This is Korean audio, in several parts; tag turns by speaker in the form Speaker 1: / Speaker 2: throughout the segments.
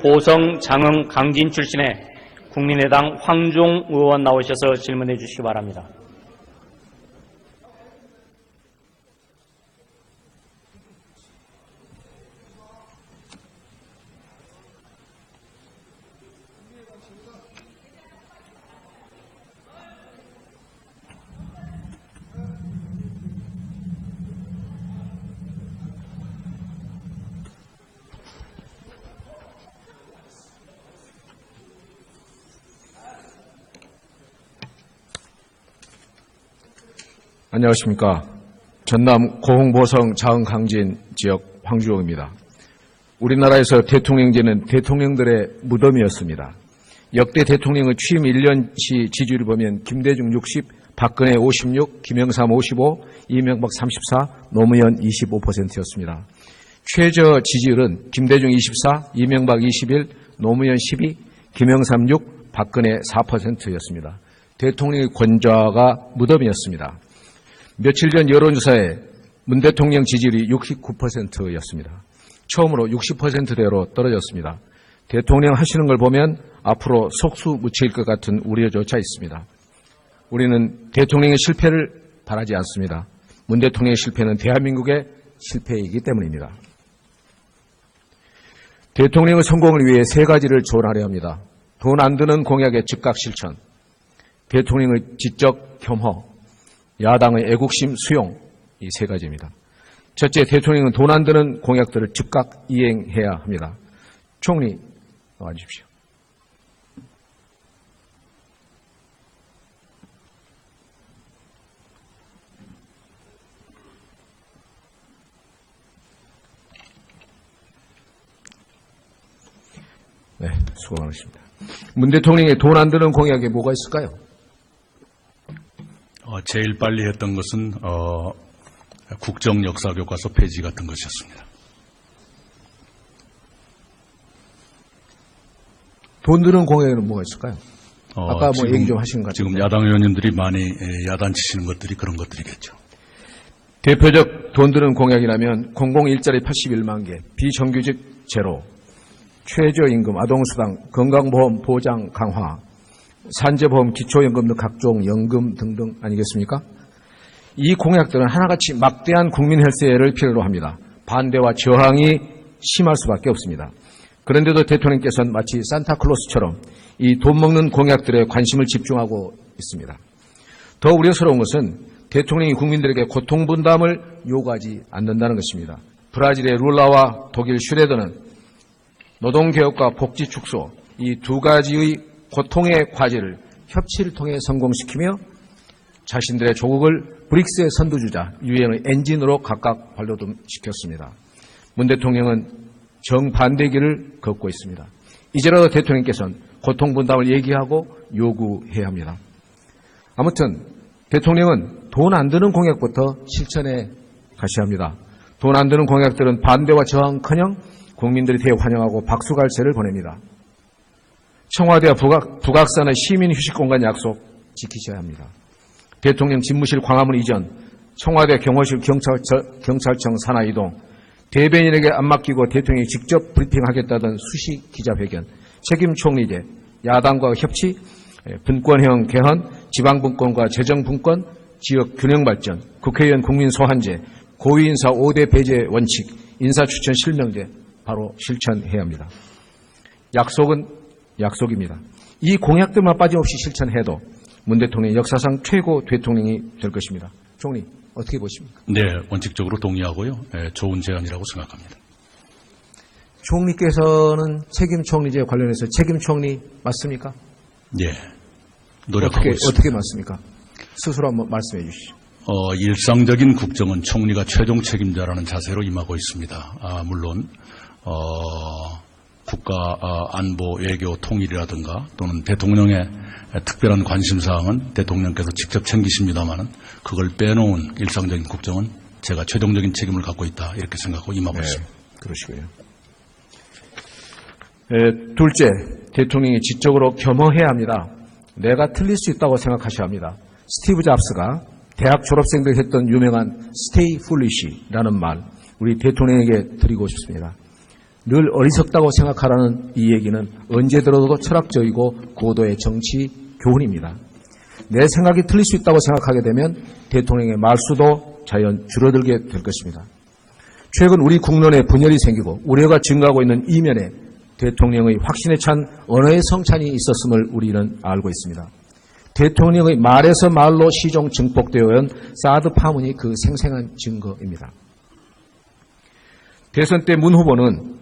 Speaker 1: 보성, 장흥, 강진 출신의 국민의당 황종 의원 나오셔서 질문해 주시기 바랍니다.
Speaker 2: 안녕하십니까. 전남 고흥보성 장흥 강진 지역 황주영입니다. 우리나라에서 대통령제는 대통령들의 무덤이었습니다. 역대 대통령의 취임 1년치 지지율을 보면 김대중 60, 박근혜 56, 김영삼 55, 이명박 34, 노무현 25%였습니다. 최저 지지율은 김대중 24, 이명박 21, 노무현 12, 김영삼 6, 박근혜 4%였습니다. 대통령의 권좌가 무덤이었습니다. 며칠 전 여론조사에 문 대통령 지지율이 69%였습니다. 처음으로 60%대로 떨어졌습니다. 대통령 하시는 걸 보면 앞으로 속수무책일 것 같은 우려조차 있습니다. 우리는 대통령의 실패를 바라지 않습니다. 문 대통령의 실패는 대한민국의 실패이기 때문입니다. 대통령의 성공을 위해 세 가지를 조언하려 합니다. 돈 안 드는 공약의 즉각 실천, 대통령의 지적 겸허, 야당의 애국심 수용, 이 세 가지입니다. 첫째, 대통령은 돈 안 드는 공약들을 즉각 이행해야 합니다. 총리 나와주십시오. 네, 수고 많으십니다. 문 대통령의 돈 안 드는 공약에 뭐가 있을까요?
Speaker 3: 제일 빨리 했던 것은 국정 역사 교과서 폐지 같은 것이었습니다.
Speaker 2: 돈 드는 공약에는 뭐가 있을까요? 아까 뭐 얘기 좀 하신 것 같아요.
Speaker 3: 지금 야당 의원님들이 많이 야단치시는 것들이 그런 것들이겠죠.
Speaker 2: 대표적 돈 드는 공약이라면 공공일자리 81만 개, 비정규직 제로, 최저임금, 아동수당, 건강보험 보장 강화, 산재보험, 기초연금 등 각종 연금 등등 아니겠습니까? 이 공약들은 하나같이 막대한 국민 혈세를 필요로 합니다. 반대와 저항이 심할 수밖에 없습니다. 그런데도 대통령께서는 마치 산타클로스처럼 이 돈 먹는 공약들에 관심을 집중하고 있습니다. 더 우려스러운 것은 대통령이 국민들에게 고통분담을 요구하지 않는다는 것입니다. 브라질의 룰라와 독일 슈레더는 노동개혁과 복지 축소, 이 두 가지의 고통의 과제를 협치를 통해 성공시키며 자신들의 조국을 브릭스의 선두주자, 유엔의 엔진으로 각각 발돋움시켰습니다. 문 대통령은 정반대 길을 걷고 있습니다. 이제라도 대통령께서는 고통분담을 얘기하고 요구해야 합니다. 아무튼 대통령은 돈 안 드는 공약부터 실천해 가셔야 합니다. 돈 안 드는 공약들은 반대와 저항커녕 국민들이 대환영하고 박수갈채를 보냅니다. 청와대와 북악산의 시민 휴식공간 약속 지키셔야 합니다. 대통령 집무실 광화문 이전, 청와대 경호실 경찰청 산하 이동, 대변인에게 안 맡기고 대통령이 직접 브리핑하겠다던 수시 기자회견, 책임 총리제, 야당과 협치, 분권형 개헌, 지방분권과 재정분권, 지역 균형 발전, 국회의원 국민 소환제, 고위인사 5대 배제 원칙, 인사추천 실명제 바로 실천해야 합니다. 약속은 약속입니다. 이 공약들만 빠짐없이 실천해도 문 대통령이 역사상 최고 대통령이 될 것입니다. 총리 어떻게 보십니까?
Speaker 3: 네, 원칙적으로 동의하고요. 좋은 제안이라고 생각합니다.
Speaker 2: 총리께서는 책임 총리제 관련해서 책임 총리 맞습니까?
Speaker 3: 네, 노력하고 있습니다.
Speaker 2: 어떻게 맞습니까? 스스로 한번 말씀해 주시죠.
Speaker 3: 일상적인 국정은 총리가 최종 책임자라는 자세로 임하고 있습니다. 물론 국가 안보, 외교, 통일이라든가 또는 대통령의 특별한 관심사항은 대통령께서 직접 챙기십니다마는 그걸 빼놓은 일상적인 국정은 제가 최종적인 책임을 갖고 있다 이렇게 생각하고 임하고 있습니다.
Speaker 2: 그러시고요. 둘째, 대통령이 지적으로 겸허해야 합니다. 내가 틀릴 수 있다고 생각하셔야 합니다. 스티브 잡스가 대학 졸업생들이 했던 유명한 Stay Foolish라는 말 우리 대통령에게 드리고 싶습니다. 늘 어리석다고 생각하라는 이 얘기는 언제 들어도 철학적이고 고도의 정치 교훈입니다. 내 생각이 틀릴 수 있다고 생각하게 되면 대통령의 말수도 자연 줄어들게 될 것입니다. 최근 우리 국론에 분열이 생기고 우려가 증가하고 있는 이면에 대통령의 확신에 찬 언어의 성찬이 있었음을 우리는 알고 있습니다. 대통령의 말에서 말로 시종 증폭되어 온 사드 파문이 그 생생한 증거입니다. 대선 때 문 후보는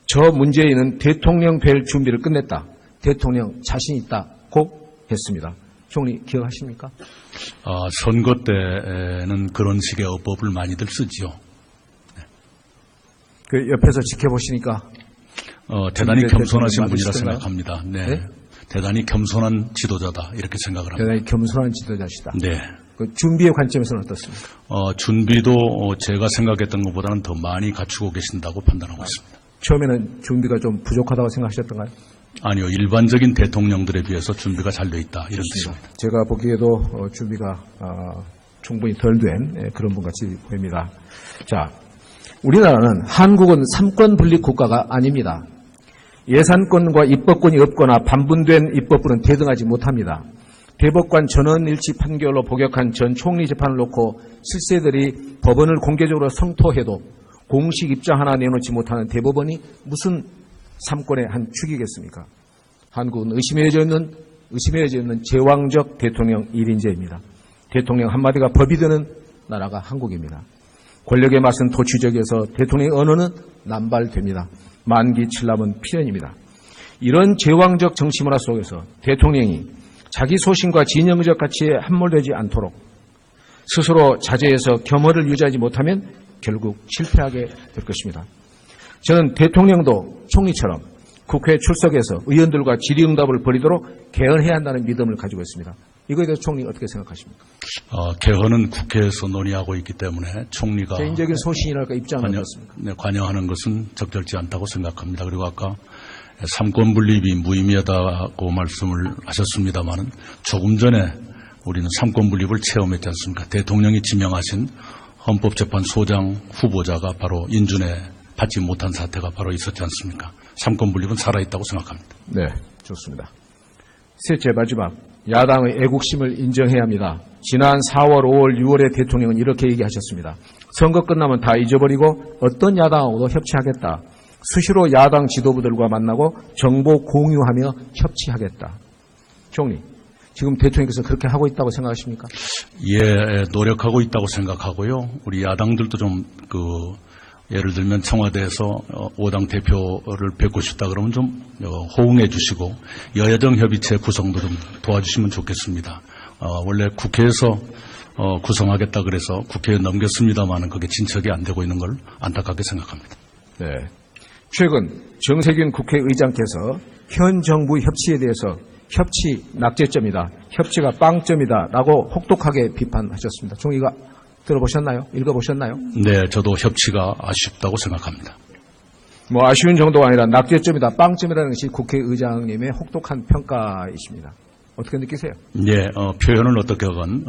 Speaker 2: 저 문재인은 대통령 될 준비를 끝냈다. 대통령 자신 있다고 했습니다. 총리 기억하십니까?
Speaker 3: 선거 때는 그런 식의 어법을 많이들 쓰지요.
Speaker 2: 그 옆에서 지켜보시니까
Speaker 3: 대단히 겸손하신 분이라
Speaker 2: 맞으시던가요?
Speaker 3: 생각합니다.
Speaker 2: 네?
Speaker 3: 대단히 겸손한 지도자다 이렇게 생각을 합니다.
Speaker 2: 대단히 겸손한 지도자시다.
Speaker 3: 네.
Speaker 2: 그 준비의 관점에서는 어떻습니까?
Speaker 3: 준비도 제가 생각했던 것보다는 더 많이 갖추고 계신다고 판단하고 있습니다.
Speaker 2: 처음에는 준비가 좀 부족하다고 생각하셨던가요?
Speaker 3: 아니요, 일반적인 대통령들에 비해서 준비가 잘 돼 있다 이런 뜻입니다.
Speaker 2: 제가 보기에도 준비가 충분히 덜 된 그런 분 같이 보입니다. 자, 우리나라는 한국은 삼권 분립 국가가 아닙니다. 예산권과 입법권이 없거나 반분된 입법부는 대등하지 못합니다. 대법관 전원일치 판결로 복역한 전 총리 재판을 놓고 실세들이 법원을 공개적으로 성토해도 공식 입장 하나 내놓지 못하는 대법원이 무슨 삼권의 한 축이겠습니까? 한국은 의심해져 있는 제왕적 대통령 1인제입니다. 대통령 한마디가 법이 되는 나라가 한국입니다. 권력의 맛은 도취적이어서 대통령의 언어는 남발됩니다. 만기칠남은 필연입니다. 이런 제왕적 정치문화 속에서 대통령이 자기 소신과 진영적 가치에 함몰되지 않도록 스스로 자제해서 겸허를 유지하지 못하면 결국 실패하게 될 것입니다. 저는 대통령도 총리처럼 국회에 출석해서 의원들과 질의응답을 벌이도록 개헌해야 한다는 믿음을 가지고 있습니다. 이거에 대해서 총리 어떻게 생각하십니까?
Speaker 3: 개헌은 국회에서 논의하고 있기 때문에 총리가
Speaker 2: 개인적인 소신이랄까 입장은 어떻습니까?
Speaker 3: 관여하는 것은 적절치 않다고 생각합니다. 그리고 아까 삼권 분립이 무의미하다고 말씀을 하셨습니다마는 조금 전에 우리는 삼권 분립을 체험했지 않습니까? 대통령이 지명하신 헌법재판소장 후보자가 바로 인준에 받지 못한 사태가 바로 있었지 않습니까? 삼권 분립은 살아있다고 생각합니다.
Speaker 2: 네, 좋습니다. 셋째 마지막, 야당의 애국심을 인정해야 합니다. 지난 4월, 5월, 6월에 대통령은 이렇게 얘기하셨습니다. 선거 끝나면 다 잊어버리고 어떤 야당하고도 협치하겠다. 수시로 야당 지도부들과 만나고 정보 공유하며 협치하겠다. 총리, 지금 대통령께서 그렇게 하고 있다고 생각하십니까?
Speaker 3: 예, 노력하고 있다고 생각하고요. 우리 야당들도 좀 예를 들면 청와대에서 5당 대표를 뵙고 싶다 그러면 좀 호응해 주시고 여야정 협의체 구성도 좀 도와주시면 좋겠습니다. 원래 국회에서 구성하겠다 그래서 국회에 넘겼습니다마는 그게 진척이 안 되고 있는 걸 안타깝게 생각합니다.
Speaker 2: 네. 최근 정세균 국회의장께서 현 정부 협치에 대해서 협치 낙제점이다, 협치가 빵점이다 라고 혹독하게 비판하셨습니다. 총리가 들어보셨나요? 읽어보셨나요?
Speaker 3: 네, 저도 협치가 아쉽다고 생각합니다.
Speaker 2: 뭐 아쉬운 정도가 아니라 낙제점이다, 빵점이라는 것이 국회의장님의 혹독한 평가이십니다. 어떻게 느끼세요?
Speaker 3: 네, 표현을 어떻게 하건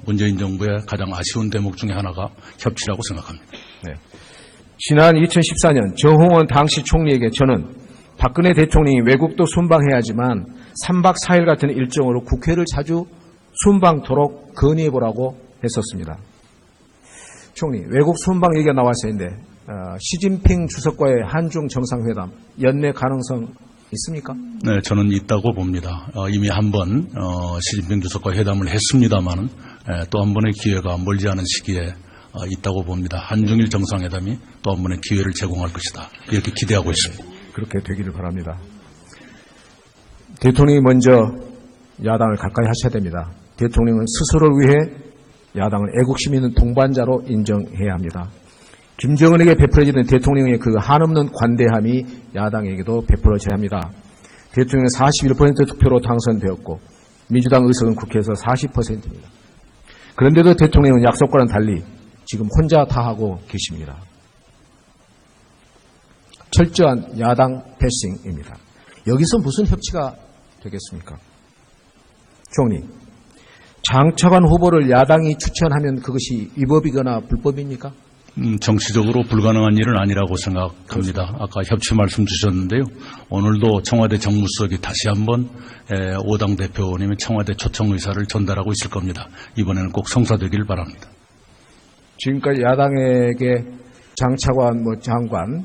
Speaker 3: 문재인 정부의 가장 아쉬운 대목 중에 하나가 협치라고 생각합니다.
Speaker 2: 네. 지난 2014년 정홍원 당시 총리에게 저는 박근혜 대통령이 외국도 순방해야 하지만 3박 4일 같은 일정으로 국회를 자주 순방토록 건의해보라고 했었습니다. 총리, 외국 순방 얘기가 나왔었는데 시진핑 주석과의 한중 정상회담 연내 가능성 있습니까?
Speaker 3: 네, 저는 있다고 봅니다. 이미 한 번 시진핑 주석과 회담을 했습니다만 또 한 번의 기회가 멀지 않은 시기에 있다고 봅니다. 한중일 정상회담이 또 한 번의 기회를 제공할 것이다. 이렇게 기대하고 있습니다.
Speaker 2: 그렇게 되기를 바랍니다. 대통령이 먼저 야당을 가까이 하셔야 됩니다. 대통령은 스스로를 위해 야당을 애국심 있는 동반자로 인정해야 합니다. 김정은에게 베풀어지는 대통령의 그 한없는 관대함이 야당에게도 베풀어져야 합니다. 대통령은 41% 투표로 당선되었고 민주당 의석은 국회에서 40%입니다. 그런데도 대통령은 약속과는 달리 지금 혼자 다 하고 계십니다. 철저한 야당 패싱입니다. 여기서 무슨 협치가 되겠습니까? 총리, 장차관 후보를 야당이 추천하면 그것이 위법이거나 불법입니까?
Speaker 3: 정치적으로 불가능한 일은 아니라고 생각합니다. 아까 협치 말씀 주셨는데요. 오늘도 청와대 정무수석이 다시 한번 5당 대표님의 청와대 초청 의사를 전달하고 있을 겁니다. 이번에는 꼭 성사되길 바랍니다.
Speaker 2: 지금까지 야당에게 장차관, 장관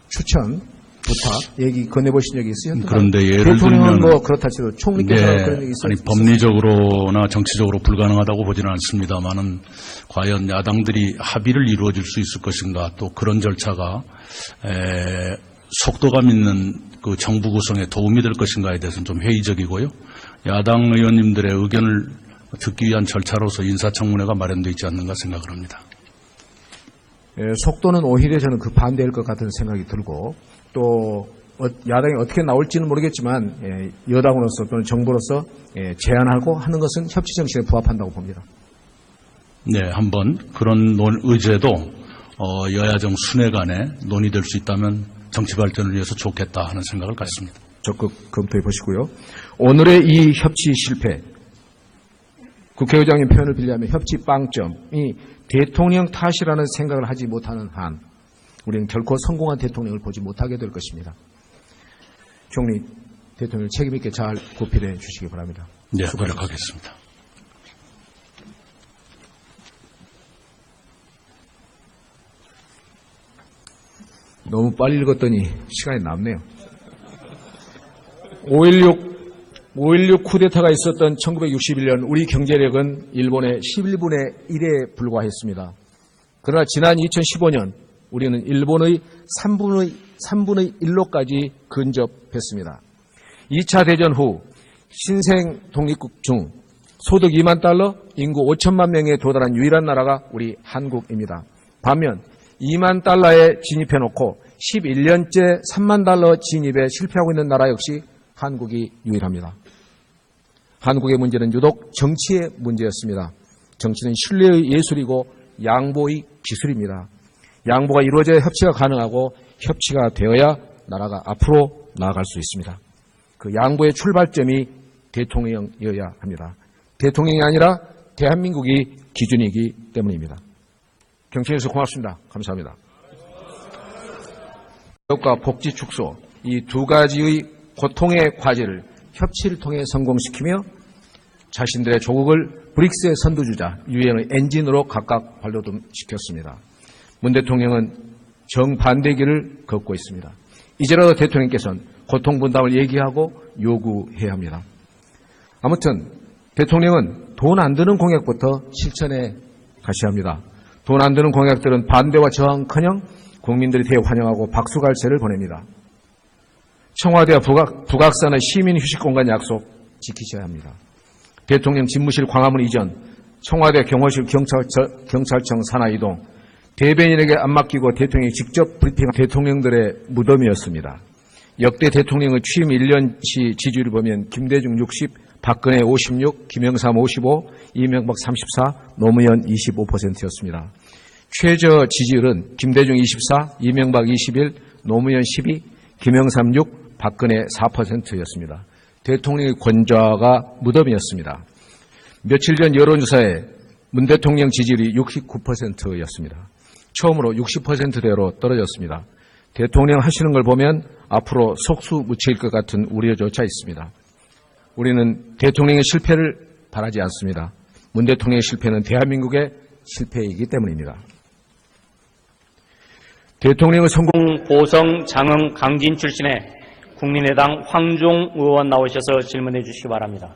Speaker 2: 추천, 부탁 얘기 건네보신 적이 있으셨나요?
Speaker 3: 그런데 예를
Speaker 2: 대통령은
Speaker 3: 들면
Speaker 2: 그렇다 치도 총리께서 그런 얘기 있었어요?
Speaker 3: 아니 법리적으로나 정치적으로 불가능하다고 보지는 않습니다만은 과연 야당들이 합의를 이루어질 수 있을 것인가, 또 그런 절차가 속도감 있는 그 정부 구성에 도움이 될 것인가에 대해서는 좀 회의적이고요. 야당 의원님들의 의견을 듣기 위한 절차로서 인사청문회가 마련되어 있지 않는가 생각을 합니다.
Speaker 2: 속도는 오히려 저는 그 반대일 것 같은 생각이 들고, 또 야당이 어떻게 나올지는 모르겠지만 여당으로서 또는 정부로서 제안하고 하는 것은 협치 정신에 부합한다고 봅니다.
Speaker 3: 네, 한번 그런 의제도 여야정 순회 간에 논의될 수 있다면 정치 발전을 위해서 좋겠다 하는 생각을 갖습니다.
Speaker 2: 적극 검토해 보시고요. 오늘의 이 협치 실패, 국회의장님 표현을 빌리자면 협치 빵점이 대통령 탓이라는 생각을 하지 못하는 한 우리는 결코 성공한 대통령을 보지 못하게 될 것입니다. 총리, 대통령을 책임있게 잘 고필해 주시기 바랍니다.
Speaker 3: 네, 노력하겠습니다.
Speaker 2: 너무 빨리 읽었더니 시간이 남네요. 5.16 쿠데타가 있었던 1961년 우리 경제력은 일본의 11분의 1에 불과했습니다. 그러나 지난 2015년 우리는 일본의 3분의 1로까지 근접했습니다. 2차 대전 후 신생 독립국 중 소득 2만 달러, 인구 5천만 명에 도달한 유일한 나라가 우리 한국입니다. 반면 2만 달러에 진입해놓고 11년째 3만 달러 진입에 실패하고 있는 나라 역시 한국이 유일합니다. 한국의 문제는 유독 정치의 문제였습니다. 정치는 신뢰의 예술이고 양보의 기술입니다. 양보가 이루어져야 협치가 가능하고 협치가 되어야 나라가 앞으로 나아갈 수 있습니다. 그 양보의 출발점이 대통령이어야 합니다. 대통령이 아니라 대한민국이 기준이기 때문입니다. 경청해주셔서 고맙습니다. 감사합니다. 교육과 복지 축소, 이 두 가지의 고통의 과제를 협치를 통해 성공시키며 자신들의 조국을 브릭스의 선두주자, 유엔의 엔진으로 각각 발돋움시켰습니다. 문 대통령은 정반대 길을 걷고 있습니다. 이제라도 대통령께서는 고통분담을 얘기하고 요구해야 합니다. 아무튼 대통령은 돈 안 드는 공약부터 실천해 가셔야 합니다. 돈 안 드는 공약들은 반대와 저항커녕 국민들이 대환영하고 박수갈채를 보냅니다. 청와대와 북악산의 시민 휴식공간 약속 지키셔야 합니다. 대통령 집무실 광화문 이전, 청와대 경호실 경찰청 산하 이동, 대변인에게 안 맡기고 대통령이 직접 브리핑한 대통령들의 무덤이었습니다. 역대 대통령의 취임 1년치 지지율을 보면 김대중 60, 박근혜 56, 김영삼 55, 이명박 34, 노무현 25%였습니다. 최저 지지율은 김대중 24, 이명박 21, 노무현 12, 김영삼 6, 박근혜 4%였습니다. 대통령의 권좌가 무덤이었습니다. 며칠 전 여론조사에 문 대통령 지지율이 69%였습니다. 처음으로 60%대로 떨어졌습니다. 대통령 하시는 걸 보면 앞으로 속수무책일 것 같은 우려조차 있습니다. 우리는 대통령의 실패를 바라지 않습니다. 문 대통령의 실패는 대한민국의 실패이기 때문입니다. 대통령의 성공
Speaker 1: 보성, 장흥, 강진 출신의 국민의당 황종 의원 나오셔서 질문해 주시기 바랍니다.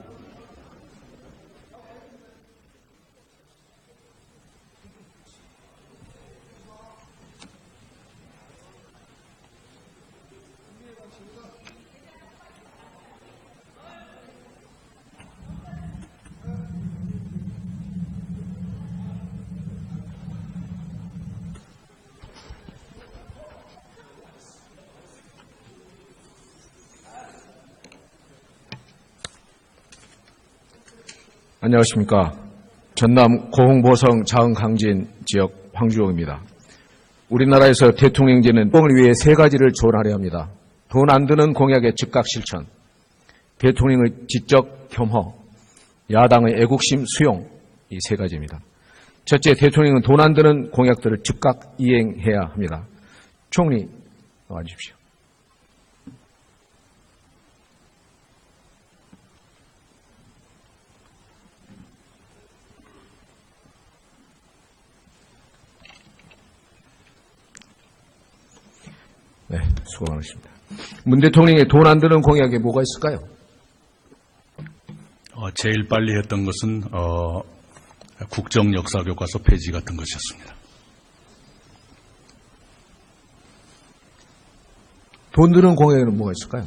Speaker 2: 안녕하십니까. 전남 고흥보성 장흥강진 지역 황주영입니다. 우리나라에서 대통령제는 공을 위해 세 가지를 조언하려 합니다. 돈 안 드는 공약의 즉각 실천, 대통령의 지적 겸허, 야당의 애국심 수용, 이 세 가지입니다. 첫째, 대통령은 돈 안 드는 공약들을 즉각 이행해야 합니다. 총리 나와주십시오. 네, 수고 많으십니다. 문 대통령의 돈 안 드는 공약에 뭐가 있을까요?
Speaker 3: 제일 빨리 했던 것은 국정역사교과서 폐지 같은 것이었습니다.
Speaker 2: 돈 드는 공약에는 뭐가 있을까요?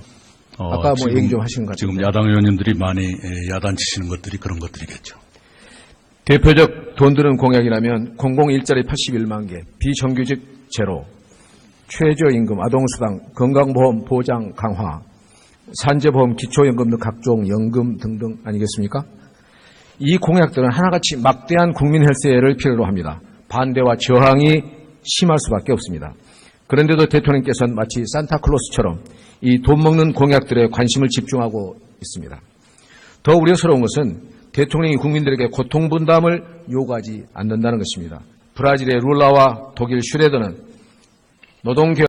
Speaker 2: 아까 뭐 얘기 좀 하신 것 같아요.
Speaker 3: 지금 야당 의원님들이 많이 야단치시는 것들이 그런 것들이겠죠.
Speaker 2: 대표적 돈 드는 공약이라면 공공일자리 81만 개, 비정규직 제로, 최저임금, 아동수당, 건강보험 보장 강화, 산재보험, 기초연금 등 각종 연금 등등 아니겠습니까? 이 공약들은 하나같이 막대한 국민 헬스를 필요로 합니다. 반대와 저항이 심할 수밖에 없습니다. 그런데도 대통령께서는 마치 산타클로스처럼 이 돈 먹는 공약들에 관심을 집중하고 있습니다. 더 우려스러운 것은 대통령이 국민들에게 고통 분담을 요구하지 않는다는 것입니다. 브라질의 룰라와 독일 슈레더는 노동개혁